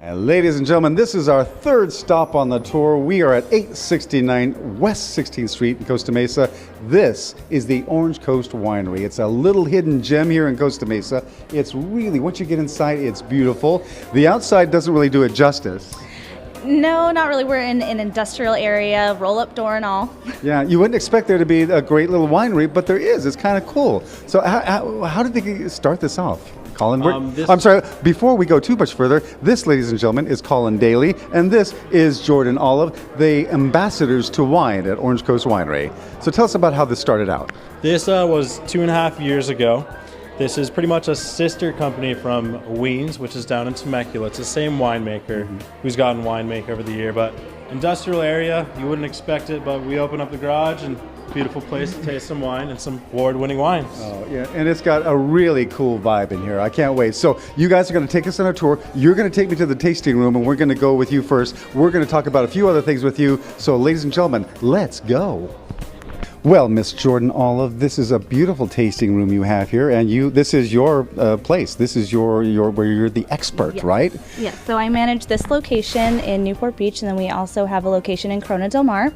And ladies and gentlemen, this is our third stop on the tour. We are at 869 West 16th Street in Costa Mesa. This is the Orange Coast Winery. It's a little hidden gem here in Costa Mesa. It's really, once you get inside, it's beautiful. The outside doesn't really do it justice. No, not really. We're in an industrial area, roll-up door and all. Yeah, you wouldn't expect there to be a great little winery, but there is. It's kind of cool. So how did they start this off? Collin, I'm sorry, before we go too much further, this, ladies and gentlemen, is Collin Daly, and this is Jourdan Olive, the ambassadors to wine at Orange Coast Winery. So tell us about how this started out. This was 2.5 years ago. This is pretty much a sister company from Wiens, which is down in Temecula. It's the same winemaker who's gotten winemaker over the year, but industrial area, you wouldn't expect it, but we opened up the garage and beautiful place to taste some wine and some award-winning wines. Oh, yeah, and it's got a really cool vibe in here. I can't wait. So you guys are going to take us on a tour. You're going to take me to the tasting room, and we're going to go with you first. We're going to talk about a few other things with you. So, ladies and gentlemen, let's go. Well, Miss Jourdan Olive, this is a beautiful tasting room you have here, and this is your place. This is your where you're the expert, right? Yes. So I manage this location in Newport Beach, and then we also have a location in Corona Del Mar.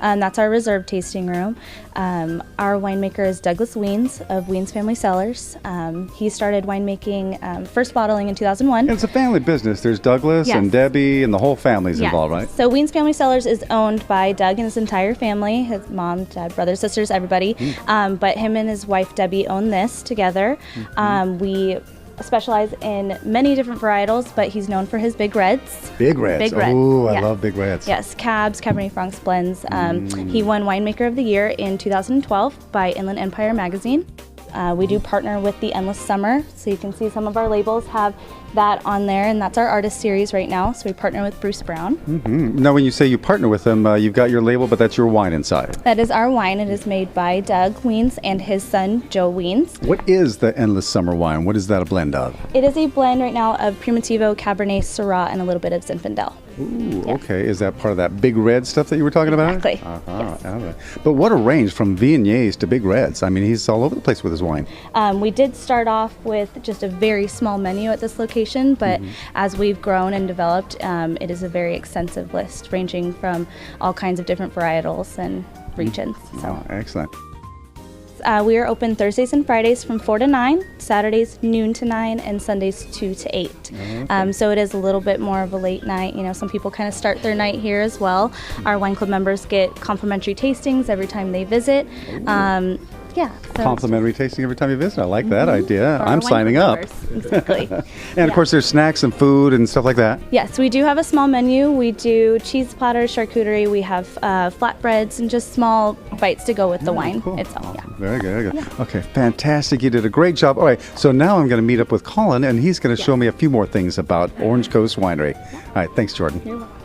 That's our reserve tasting room. Our winemaker is Douglas Wiens of Wiens Family Cellars. He started winemaking, first bottling in 2001. And it's a family business. There's Douglas and Debbie, and the whole family's involved, right? So Wiens Family Cellars is owned by Doug and his entire family, his mom, dad, brothers, sisters, everybody. But him and his wife Debbie own this together. We specialize in many different varietals, but he's known for his Big Reds. Big Reds. Oh, I love Big Reds. Yes, Cabs, Cabernet Francs, blends. He won Winemaker of the Year in 2012 by Inland Empire magazine. We do partner with the Endless Summer, so you can see some of our labels have that on there, and that's our artist series right now. So we partner with Bruce Brown. Now, when you say you partner with them, you've got your label, but that's your wine inside. That is our wine. It is made by Doug Wiens and his son Joe Wiens. What is the Endless Summer wine? What is that a blend of? It is a blend right now of Primitivo, Cabernet, Syrah, and a little bit of Zinfandel. Ooh, okay. Is that part of that Big Red stuff that you were talking about? Exactly. Yes. All right. But what a range from Viogniers to Big Reds. I mean, he's all over the place with his wine. We did start off with just a very small menu at this location, but as we've grown and developed, it is a very extensive list, ranging from all kinds of different varietals and regions. So. Oh, excellent. We are open Thursdays and Fridays from 4 to 9, Saturdays noon to 9, and Sundays 2 to 8. Okay. So it is a little bit more of a late night. You know, some people kind of start their night here as well. Our wine club members get complimentary tastings every time they visit. So complimentary tasting every time you visit. I like that idea. I'm signing up. Exactly. And of course, there's snacks and food and stuff like that. Yes, we do have a small menu. We do cheese platters, charcuterie. We have flatbreads and just small bites to go with the wine itself. Yeah. Very good. Yeah. Okay, fantastic. You did a great job. All right, so now I'm going to meet up with Collin, and he's going to show me a few more things about Orange Coast Winery. All right, thanks, Jourdan. You're welcome.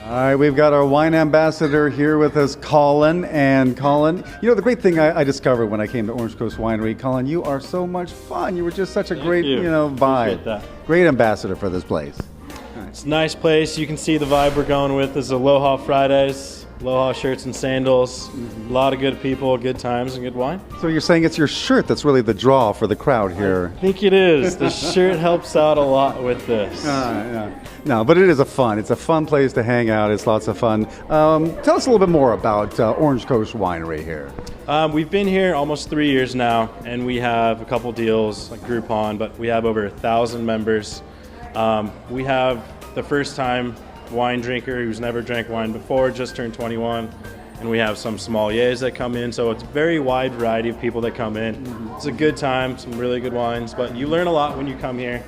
All right, we've got our wine ambassador here with us, Collin. And Collin, you know, the great thing I discovered when I came to Orange Coast Winery, Collin, you are so much fun. You were just such a great, vibe. Great ambassador for this place. Right. It's a nice place. You can see the vibe we're going with is Aloha Fridays. Aloha shirts and sandals, a lot of good people, good times, and good wine. So you're saying it's your shirt that's really the draw for the crowd here? I think it is. The shirt helps out a lot with this. No, but it's a fun place to hang out. It's lots of fun. Tell us a little bit more about Orange Coast Winery here. We've been here almost 3 years now, and we have a couple deals like Groupon, but we have over 1,000 members. We have the first time wine drinker who's never drank wine before, just turned 21, and we have some sommeliers that come in, so it's a very wide variety of people that come in. It's a good time, some really good wines, but you learn a lot when you come here.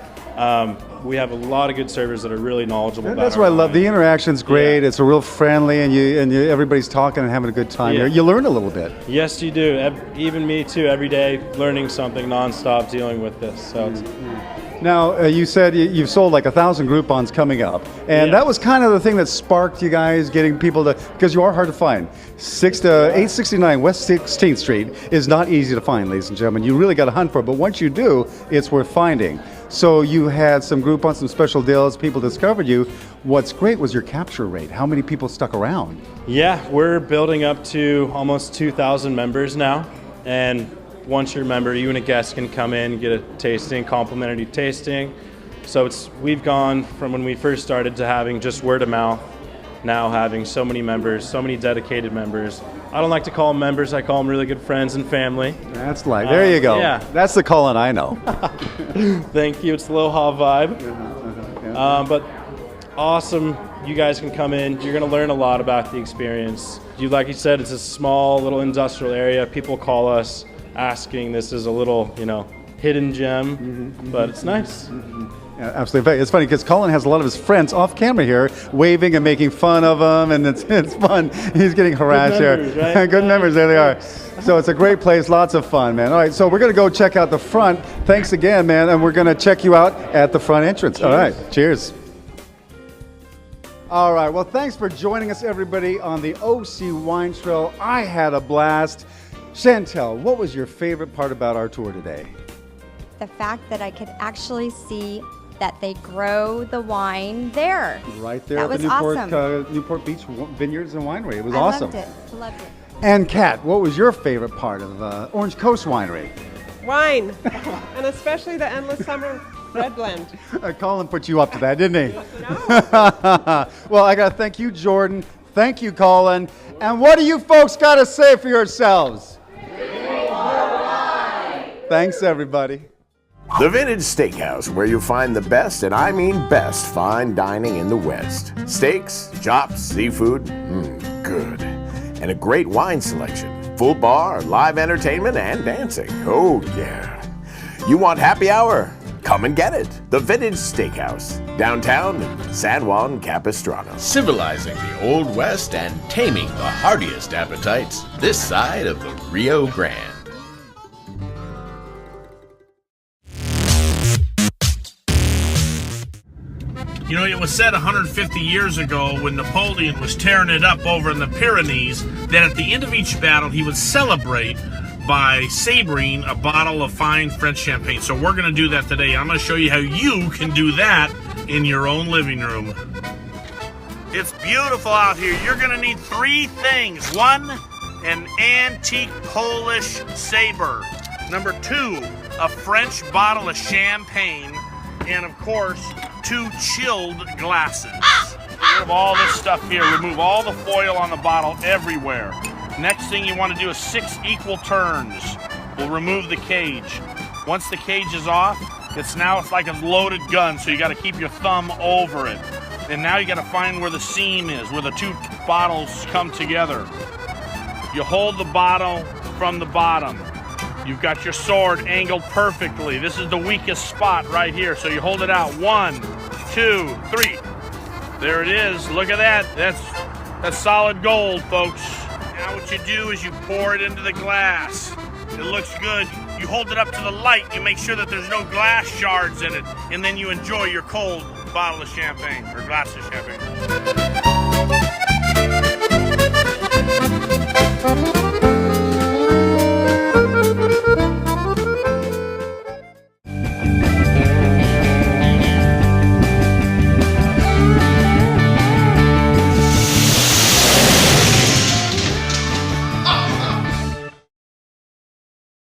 We have a lot of good servers that are really knowledgeable about That's what I love. wine. The interaction's great. Yeah. It's a real friendly, and everybody's talking and having a good time here. You learn a little bit. Yes, you do. Even me too. Every day, learning something nonstop, dealing with this. So. Now, you said you've sold like 1,000 Groupons coming up, and that was kind of the thing that sparked you guys getting people to, because you are hard to find. 869 West 16th Street is not easy to find, ladies and gentlemen. You really got to hunt for it, but once you do, it's worth finding. So you had some Groupons, some special deals, people discovered you. What's great was your capture rate. How many people stuck around? Yeah, we're building up to almost 2,000 members now, and once you're a member, you and a guest can come in, get a tasting, complimentary tasting. So we've gone from when we first started to having just word of mouth, now having so many members, so many dedicated members. I don't like to call them members, I call them really good friends and family. That's like, there you go. Yeah. That's the Collin I know. Thank you, it's the Aloha vibe. But awesome, you guys can come in, you're gonna learn a lot about the experience. Like you said, it's a small little industrial area. People call us asking, this is a little, hidden gem, but it's nice. Yeah, absolutely. It's funny because Collin has a lot of his friends off camera here, waving and making fun of him, and it's fun. He's getting harassed Good here. members, right? Good members, there they are. So it's a great place, lots of fun, man. All right, so we're going to go check out the front. Thanks again, man, and we're going to check you out at the front entrance. Cheers. All right, cheers. All right, well, thanks for joining us, everybody, on the OC Wine Trail. I had a blast. Chantele, what was your favorite part about our tour today? The fact that I could actually see that they grow the wine there. Right there that at the was awesome. Newport Beach Vineyards and Winery. It was I awesome. Loved it. And Kat, what was your favorite part of Orange Coast Winery? Wine, and especially the Endless Summer Red Blend. Collin put you up to that, didn't he? Well, I got to thank you, Jourdan. Thank you, Collin. And what do you folks got to say for yourselves? Thanks, everybody. The Vintage Steakhouse, where you find the best, and I mean best, fine dining in the West. Steaks, chops, seafood, good. And a great wine selection. Full bar, live entertainment, and dancing. Oh, yeah. You want happy hour? Come and get it. The Vintage Steakhouse, downtown in San Juan Capistrano. Civilizing the Old West and taming the hardiest appetites this side of the Rio Grande. You know, it was said 150 years ago when Napoleon was tearing it up over in the Pyrenees that at the end of each battle he would celebrate by sabering a bottle of fine French champagne. So we're going to do that today. I'm going to show you how you can do that in your own living room. It's beautiful out here. You're going to need three things. One, an antique Polish saber. Number two, a French bottle of champagne. And of course, 2 chilled glasses. Remove all this stuff here. Remove all the foil on the bottle everywhere. Next thing you want to do is 6 equal turns. We'll remove the cage. Once the cage is off, it's like a loaded gun, so you got to keep your thumb over it. And now you got to find where the seam is, where the 2 bottles come together. You hold the bottle from the bottom. You've got your sword angled perfectly. This is the weakest spot right here. So you hold it out. 1, 2, 3. There it is. Look at that. That's solid gold, folks. Now what you do is you pour it into the glass. It looks good. You hold it up to the light. You make sure that there's no glass shards in it. And then you enjoy your cold bottle of champagne or glass of champagne.